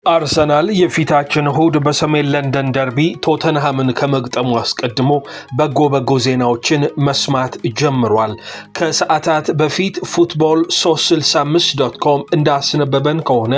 አርሰናል የፊታችን እሁድ በሰሜን ለንደን ደርቢ ቶተንሃምን ከመግጠሙ አስቀድሞ በጎ ዜናዎችን መስማት ጀምሯል። ከሰዓታት በፊት football365.com እንዳስነበበን ከሆነ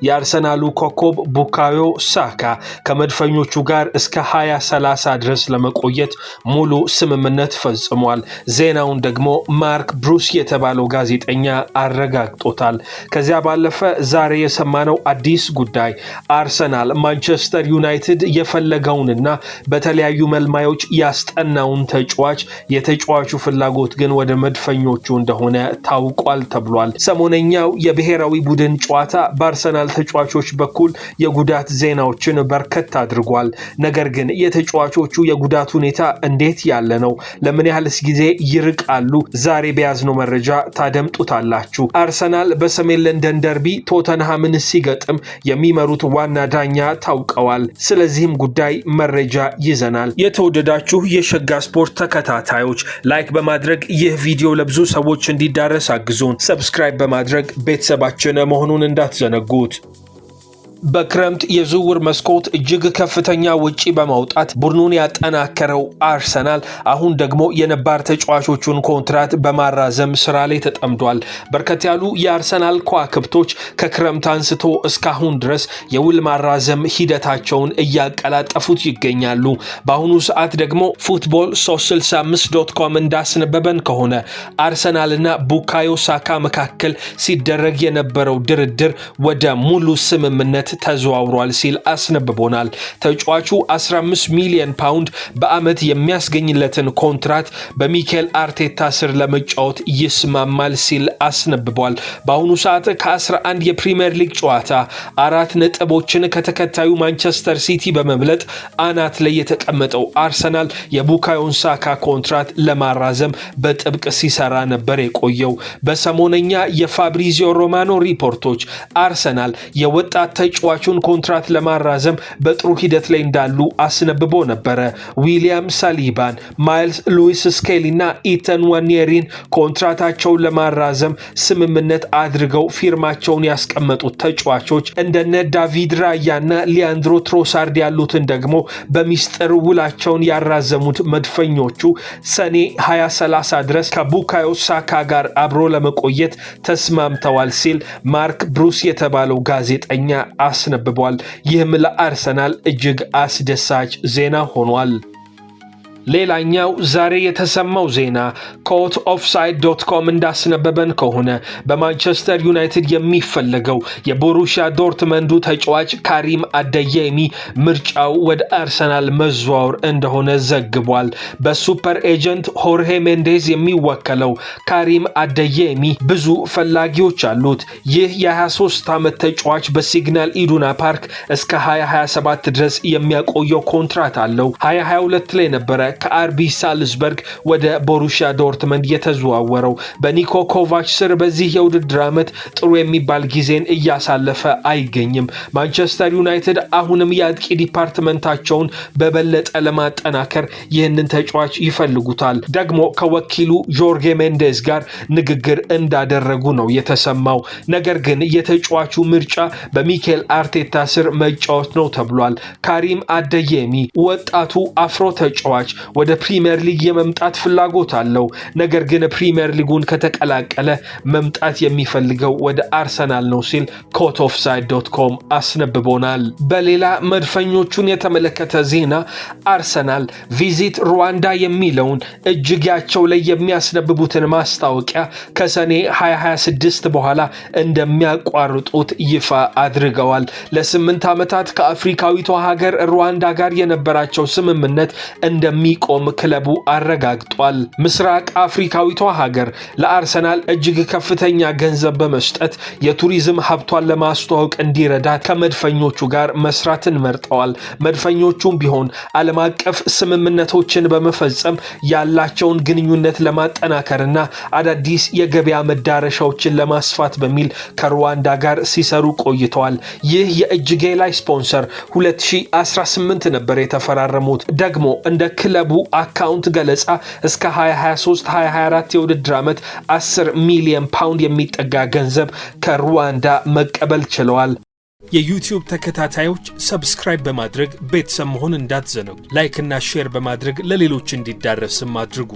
የአርሰናሉ ኮከብ ቡካዮ ሳካ ከመድፈኞቹ ጋር እስከ 2030 ድረስ ለመቆየት ሙሉ ስምምነት ፈጽሟል። ዜናውን ደግሞ ማርክ ብሩስ የተባለው ጋዜጠኛ አረጋግጦታል። ከዚያ ባለፈ ዛሬ የሰማነው አዲስ ጉዳይ አርሰናል ማንቸስተር ዩናይትድ የፈለገውንና በተለያዩ መልማዮች ያስጠናውን ተጫዋች የተጫዋቹ ፍላጎት ግን ወደ መድፈኞቹ እንደሆነ ታውቋል ተብሏል። ሰሞነኛው የብሔራዊ ቡድን ጨዋታ በአርሰናል ተጫዋቾች በኩል የጉዳት ዜናዎችን በርከት አድርጓል። ነገር ግን የተጫዋቾቹ የጉዳት ሁኔታ እንዴት ያለ ነው? ለምን ያህልስ ጊዜ ይርቃሉ? ዛሬ በያዝነው መረጃ ታደምጡታላችሁ። አርሰናል በሰሜን ለንደን ደርቢ ቶተንሃምን ሲገጥም የሚመሩት ዋና ዳኛ ታውቀዋል። ስለዚህም ጉዳይ መረጃ ይዘናል። የተወደዳችሁ የሸጋ ስፖርት ተከታታዮች ላይክ በማድረግ ይህ ቪዲዮ ለብዙ ሰዎች እንዲዳረስ አግዙን። ሰብስክራይብ በማድረግ ቤተሰባችን መሆኑን እንዳትዘነጉት። በክረምት የዝውውር መስኮት እጅግ ከፍተኛ ውጪ በማውጣት ቡድኑን ያጠናከረው አርሰናል አሁን ደግሞ የነባር ተጫዋቾቹን ኮንትራት በማራዘም ስራ ላይ ተጠምዷል። በርከት ያሉ የአርሰናል ከዋክብቶች ከክረምት አንስቶ እስካሁን ድረስ የውል ማራዘም ሂደታቸውን እያቀላጠፉት ይገኛሉ። በአሁኑ ሰዓት ደግሞ football365.com እንዳስነበበን ከሆነ አርሰናልና ቡካዮ ሳካ መካከል ሲደረግ የነበረው ድርድር ወደ ሙሉ ስምምነት ተዘዋውሯል ሲል አስነብቦናል። ተጫዋቹ 15 ሚሊዮን ፓውንድ በአመት የሚያስገኝለትን ኮንትራት በሚኬል አርቴታ ስር ለመጫወት ይስማማል ሲል አስነብቧል። በአሁኑ ሰዓት ከ11 የፕሪሚየር ሊግ ጨዋታ 4 ነጥቦችን ከተከታዩ ማንቸስተር ሲቲ በመብለጥ አናት ላይ የተቀመጠው አርሰናል የቡካዮን ሳካ ኮንትራት ለማራዘም በጥብቅ ሲሰራ ነበር የቆየው። በሰሞነኛ የፋብሪዚዮ ሮማኖ ሪፖርቶች አርሰናል የወጣት ተጫዋቹን ኮንትራት ለማራዘም በጥሩ ሂደት ላይ እንዳሉ አስነብቦ ነበረ። ዊሊያም ሳሊባን፣ ማይልስ ሉዊስ ስኬሊ እና ኢተን ዋኒየሪን ኮንትራታቸውን ለማራዘም ስምምነት አድርገው ፊርማቸውን ያስቀመጡት ተጫዋቾች እንደነ ዳቪድ ራያና ሊያንድሮ ትሮሳርድ ያሉትን ደግሞ በሚስጥር ውላቸውን ያራዘሙት መድፈኞቹ ሰኔ 2030 ድረስ ከቡካዮ ሳካ ጋር አብሮ ለመቆየት ተስማምተዋል ሲል ማርክ ብሩስ የተባለው ጋዜጠኛ አስነብቧል። ይህም ለአርሰናል እጅግ አስደሳች ዜና ሆኗል። ሌላኛው ዛሬ የተሰማው ዜና courtofside.com እንዳስነበበን ከሆነ በማንቸስተር ዩናይትድ የሚፈለገው የቦሩሺያ ዶርትመንዱ ተጫዋች ካሪም አደየሚ ምርጫው ወደ አርሰናል መዘዋወር እንደሆነ ዘግቧል። በሱፐር ኤጀንት ሆርሄ ሜንዴዝ የሚወከለው ካሪም አደየሚ ብዙ ፈላጊዎች አሉት። ይህ የ23 ዓመት ተጫዋች በሲግናል ኢዱና ፓርክ እስከ 2027 ድረስ የሚያቆየው ኮንትራት አለው። 2022 ላይ ነበረ ከአርቢ ሳልዝበርግ ወደ ቦሩሺያ ዶርትመንድ የተዘዋወረው። በኒኮ ኮቫች ስር በዚህ የውድድር ዓመት ጥሩ የሚባል ጊዜን እያሳለፈ አይገኝም። ማንቸስተር ዩናይትድ አሁንም የአጥቂ ዲፓርትመንታቸውን በበለጠ ለማጠናከር ይህንን ተጫዋች ይፈልጉታል። ደግሞ ከወኪሉ ጆርጌ ሜንዴዝ ጋር ንግግር እንዳደረጉ ነው የተሰማው። ነገር ግን የተጫዋቹ ምርጫ በሚኬል አርቴታ ስር መጫወት ነው ተብሏል። ካሪም አደየሚ ወጣቱ አፍሮ ተጫዋች ወደ ፕሪሚየር ሊግ የመምጣት ፍላጎት አለው። ነገር ግን ፕሪሚየር ሊጉን ከተቀላቀለ መምጣት የሚፈልገው ወደ አርሰናል ነው ሲል courtofside.com አስነብቦናል። በሌላ መድፈኞቹን የተመለከተ ዜና አርሰናል ቪዚት ሩዋንዳ የሚለውን እጅጌያቸው ላይ የሚያስነብቡትን ማስታወቂያ ከሰኔ 2026 በኋላ እንደሚያቋርጡት ይፋ አድርገዋል። ለ8 ዓመታት ከአፍሪካዊቷ ሀገር ሩዋንዳ ጋር የነበራቸው ስምምነት እንደሚቆም ክለቡ አረጋግጧል። ምስራቅ አፍሪካዊቷ ሀገር ለአርሰናል እጅግ ከፍተኛ ገንዘብ በመስጠት የቱሪዝም ሀብቷን ለማስተዋወቅ እንዲረዳ ከመድፈኞቹ ጋር መስራትን መርጠዋል። መድፈኞቹም ቢሆን ዓለም አቀፍ ስምምነቶችን በመፈጸም ያላቸውን ግንኙነት ለማጠናከርና አዳዲስ የገበያ መዳረሻዎችን ለማስፋት በሚል ከሩዋንዳ ጋር ሲሰሩ ቆይተዋል። ይህ የእጅጌ ላይ ስፖንሰር 2018 ነበር የተፈራረሙት። ደግሞ እንደ ክለቡ አካውንት ገለጻ እስከ 2023-2024 የውድድር ዓመት 10 ሚሊዮን ፓውንድ የሚጠጋ ገንዘብ ከሩዋንዳ መቀበል ችለዋል። የዩቲዩብ ተከታታዮች ሰብስክራይብ በማድረግ ቤተሰብ መሆን እንዳትዘነጉ። ላይክ እና ሼር በማድረግ ለሌሎች እንዲዳረስም አድርጉ።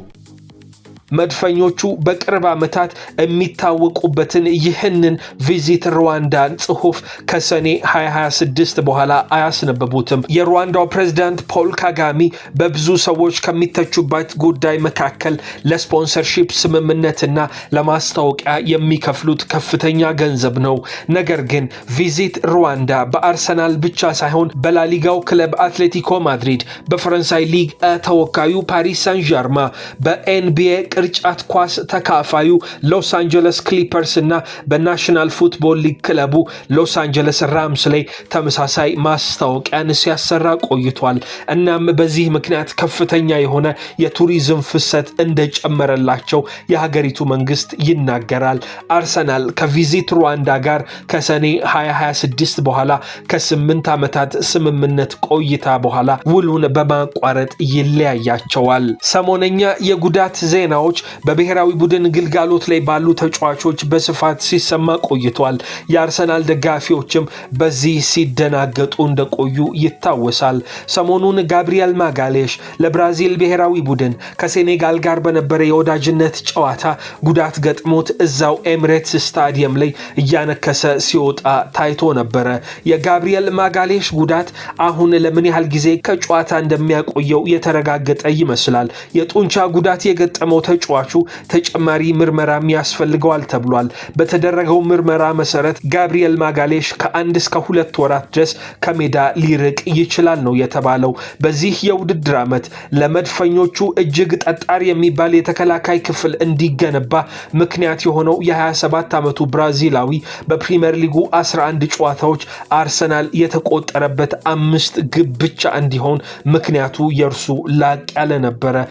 መድፈኞቹ በቅርብ ዓመታት የሚታወቁበትን ይህንን ቪዚት ሩዋንዳን ጽሑፍ ከሰኔ 2026 በኋላ አያስነበቡትም። የሩዋንዳው ፕሬዝዳንት ፖል ካጋሚ በብዙ ሰዎች ከሚተቹበት ጉዳይ መካከል ለስፖንሰርሺፕ ስምምነትና ለማስታወቂያ የሚከፍሉት ከፍተኛ ገንዘብ ነው። ነገር ግን ቪዚት ሩዋንዳ በአርሰናል ብቻ ሳይሆን በላሊጋው ክለብ አትሌቲኮ ማድሪድ፣ በፈረንሳይ ሊግ ተወካዩ ፓሪስ ሳን ዠርማ፣ በኤንቢኤ ቅርጫት ኳስ ተካፋዩ ሎስ አንጀለስ ክሊፐርስ እና በናሽናል ፉትቦል ሊግ ክለቡ ሎስ አንጀለስ ራምስ ላይ ተመሳሳይ ማስታወቂያን ሲያሰራ ቆይቷል። እናም በዚህ ምክንያት ከፍተኛ የሆነ የቱሪዝም ፍሰት እንደጨመረላቸው የሀገሪቱ መንግስት ይናገራል። አርሰናል ከቪዚት ሩዋንዳ ጋር ከሰኔ 2026 በኋላ ከ8 ዓመታት ስምምነት ቆይታ በኋላ ውሉን በማቋረጥ ይለያያቸዋል። ሰሞነኛ የጉዳት ዜናዎች በብሔራዊ ቡድን ግልጋሎት ላይ ባሉ ተጫዋቾች በስፋት ሲሰማ ቆይቷል። የአርሰናል ደጋፊዎችም በዚህ ሲደናገጡ እንደቆዩ ይታወሳል። ሰሞኑን ጋብሪኤል ማጋሌሽ ለብራዚል ብሔራዊ ቡድን ከሴኔጋል ጋር በነበረ የወዳጅነት ጨዋታ ጉዳት ገጥሞት እዛው ኤሚሬትስ ስታዲየም ላይ እያነከሰ ሲወጣ ታይቶ ነበረ። የጋብሪኤል ማጋሌሽ ጉዳት አሁን ለምን ያህል ጊዜ ከጨዋታ እንደሚያቆየው የተረጋገጠ ይመስላል። የጡንቻ ጉዳት የገጠመው ተጫዋቹ ተጨማሪ ምርመራም ያስፈልገዋል ተብሏል። በተደረገው ምርመራ መሰረት ጋብሪኤል ማጋሌሽ ከ1 እስከ 2 ወራት ድረስ ከሜዳ ሊርቅ ይችላል ነው የተባለው። በዚህ የውድድር ዓመት ለመድፈኞቹ እጅግ ጠጣር የሚባል የተከላካይ ክፍል እንዲገነባ ምክንያት የሆነው የ27 ዓመቱ ብራዚላዊ በፕሪሚየር ሊጉ 11 ጨዋታዎች አርሰናል የተቆጠረበት 5 ግብ ብቻ እንዲሆን ምክንያቱ የእርሱ ላቅ ያለ ነበረ።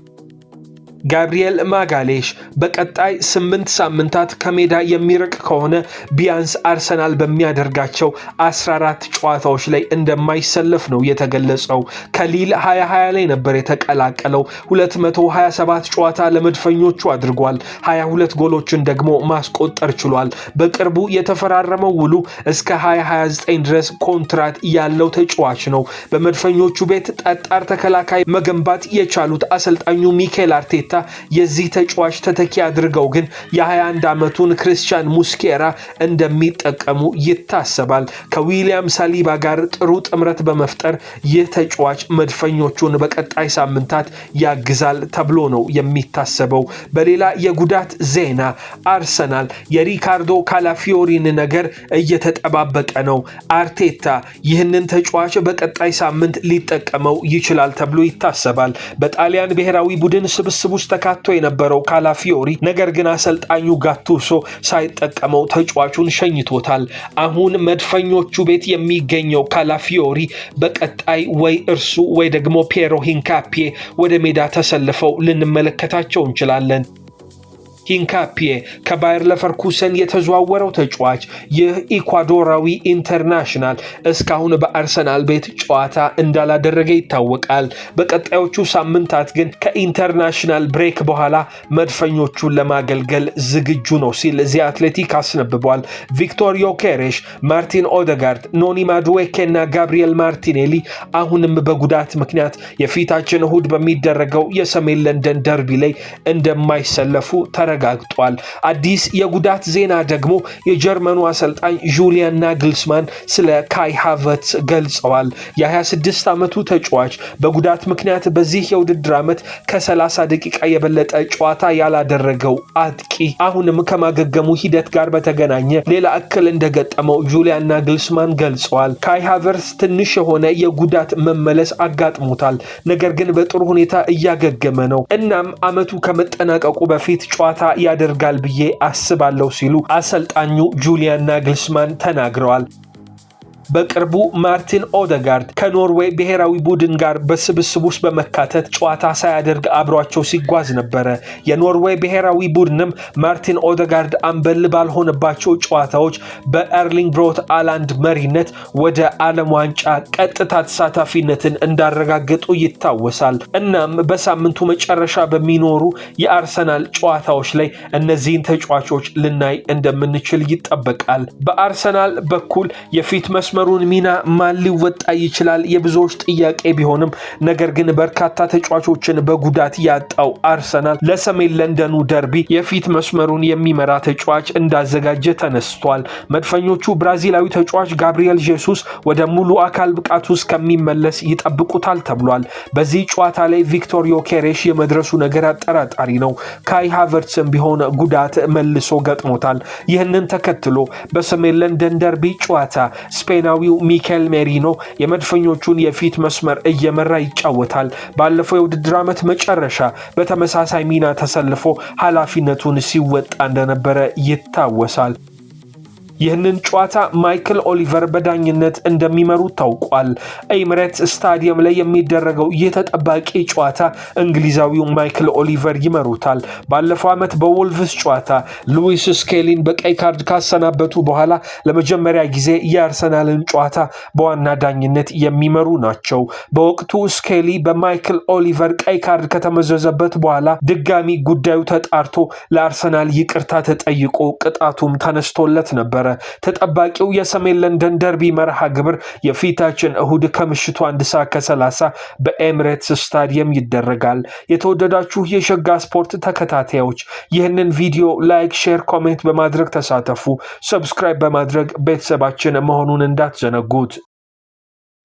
ጋብሪኤል ማጋሌሽ በቀጣይ 8 ሳምንታት ከሜዳ የሚርቅ ከሆነ ቢያንስ አርሰናል በሚያደርጋቸው 14 ጨዋታዎች ላይ እንደማይሰለፍ ነው የተገለጸው። ከሊል 2020 ላይ ነበር የተቀላቀለው። 227 ጨዋታ ለመድፈኞቹ አድርጓል። 22 ጎሎችን ደግሞ ማስቆጠር ችሏል። በቅርቡ የተፈራረመው ውሉ እስከ 2029 ድረስ ኮንትራት ያለው ተጫዋች ነው። በመድፈኞቹ ቤት ጠጣር ተከላካይ መገንባት የቻሉት አሰልጣኙ ሚኬል አርቴታ የዚህ ተጫዋች ተተኪ አድርገው ግን የ21 ዓመቱን ክሪስቲያን ሙስኬራ እንደሚጠቀሙ ይታሰባል። ከዊሊያም ሳሊባ ጋር ጥሩ ጥምረት በመፍጠር ይህ ተጫዋች መድፈኞቹን በቀጣይ ሳምንታት ያግዛል ተብሎ ነው የሚታሰበው። በሌላ የጉዳት ዜና አርሰናል የሪካርዶ ካላፊዮሪን ነገር እየተጠባበቀ ነው። አርቴታ ይህንን ተጫዋች በቀጣይ ሳምንት ሊጠቀመው ይችላል ተብሎ ይታሰባል። በጣሊያን ብሔራዊ ቡድን ስብስብ ተካቶ የነበረው ካላፊዮሪ ነገር ግን አሰልጣኙ ጋቱሶ ሳይጠቀመው ተጫዋቹን ሸኝቶታል። አሁን መድፈኞቹ ቤት የሚገኘው ካላፊዮሪ በቀጣይ ወይ እርሱ ወይ ደግሞ ፒየሮ ሂንካፒዬ ወደ ሜዳ ተሰልፈው ልንመለከታቸው እንችላለን። ሂንካፒዬ ከባየር ለቨርኩሰን የተዘዋወረው ተጫዋች ይህ ኢኳዶራዊ ኢንተርናሽናል እስካሁን በአርሰናል ቤት ጨዋታ እንዳላደረገ ይታወቃል። በቀጣዮቹ ሳምንታት ግን ከኢንተርናሽናል ብሬክ በኋላ መድፈኞቹን ለማገልገል ዝግጁ ነው ሲል ዚ አትሌቲክ አስነብቧል። ቪክቶር ዮኬሬሽ፣ ማርቲን ኦደጋርድ፣ ኖኒ ማዱዌኬ እና ጋብሪኤል ማርቲኔሊ አሁንም በጉዳት ምክንያት የፊታችን እሁድ በሚደረገው የሰሜን ለንደን ደርቢ ላይ እንደማይሰለፉ ተረጋግጧል። አዲስ የጉዳት ዜና ደግሞ የጀርመኑ አሰልጣኝ ጁሊያን ናግልስማን ስለ ካይ ሃቨርትዝ ገልጸዋል። የ26 ዓመቱ ተጫዋች በጉዳት ምክንያት በዚህ የውድድር ዓመት ከ30 ደቂቃ የበለጠ ጨዋታ ያላደረገው አጥቂ አሁንም ከማገገሙ ሂደት ጋር በተገናኘ ሌላ እክል እንደገጠመው ጁሊያን ናግልስማን ገልጸዋል። ካይ ሃቨርትዝ ትንሽ የሆነ የጉዳት መመለስ አጋጥሞታል፣ ነገር ግን በጥሩ ሁኔታ እያገገመ ነው። እናም ዓመቱ ከመጠናቀቁ በፊት ጨዋታ ያደርጋል ብዬ አስባለሁ ሲሉ አሰልጣኙ ጁሊያን ናግልስማን ተናግረዋል። በቅርቡ ማርቲን ኦደጋርድ ከኖርዌይ ብሔራዊ ቡድን ጋር በስብስብ ውስጥ በመካተት ጨዋታ ሳያደርግ አብሯቸው ሲጓዝ ነበረ። የኖርዌይ ብሔራዊ ቡድንም ማርቲን ኦደጋርድ አምበል ባልሆነባቸው ጨዋታዎች በኤርሊንግ ብሮት ሃላንድ መሪነት ወደ ዓለም ዋንጫ ቀጥታ ተሳታፊነትን እንዳረጋገጡ ይታወሳል። እናም በሳምንቱ መጨረሻ በሚኖሩ የአርሰናል ጨዋታዎች ላይ እነዚህን ተጫዋቾች ልናይ እንደምንችል ይጠበቃል። በአርሰናል በኩል የፊት መስመር መስመሩን ሚና ማን ሊወጣ ይችላል የብዙዎች ጥያቄ ቢሆንም ነገር ግን በርካታ ተጫዋቾችን በጉዳት ያጣው አርሰናል ለሰሜን ለንደኑ ደርቢ የፊት መስመሩን የሚመራ ተጫዋች እንዳዘጋጀ ተነስቷል። መድፈኞቹ ብራዚላዊ ተጫዋች ጋብሪኤል ጄሱስ ወደ ሙሉ አካል ብቃቱ እስከሚመለስ ይጠብቁታል ተብሏል። በዚህ ጨዋታ ላይ ቪክቶር ዮኬሬሽ የመድረሱ ነገር አጠራጣሪ ነው። ካይ ሃቨርትስም ቢሆን ጉዳት መልሶ ገጥሞታል። ይህንን ተከትሎ በሰሜን ለንደን ደርቢ ጨዋታ ስፔናዊው ሚኬል ሜሪኖ የመድፈኞቹን የፊት መስመር እየመራ ይጫወታል። ባለፈው የውድድር ዓመት መጨረሻ በተመሳሳይ ሚና ተሰልፎ ኃላፊነቱን ሲወጣ እንደነበረ ይታወሳል። ይህንን ጨዋታ ማይክል ኦሊቨር በዳኝነት እንደሚመሩ ታውቋል። ኤሚሬትስ ስታዲየም ላይ የሚደረገው የተጠባቂ ጨዋታ እንግሊዛዊው ማይክል ኦሊቨር ይመሩታል። ባለፈው ዓመት በወልቭስ ጨዋታ ሉዊስ ስኬሊን በቀይ ካርድ ካሰናበቱ በኋላ ለመጀመሪያ ጊዜ የአርሰናልን ጨዋታ በዋና ዳኝነት የሚመሩ ናቸው። በወቅቱ ስኬሊ በማይክል ኦሊቨር ቀይ ካርድ ከተመዘዘበት በኋላ ድጋሚ ጉዳዩ ተጣርቶ ለአርሰናል ይቅርታ ተጠይቆ ቅጣቱም ተነስቶለት ነበር። ተጠባቂው የሰሜን ለንደን ደርቢ መርሃ ግብር የፊታችን እሁድ ከምሽቱ 1:30 በኤሚሬትስ ስታዲየም ይደረጋል። የተወደዳችሁ የሸጋ ስፖርት ተከታታዮች ይህንን ቪዲዮ ላይክ፣ ሼር፣ ኮሜንት በማድረግ ተሳተፉ። ሰብስክራይብ በማድረግ ቤተሰባችን መሆኑን እንዳትዘነጉት።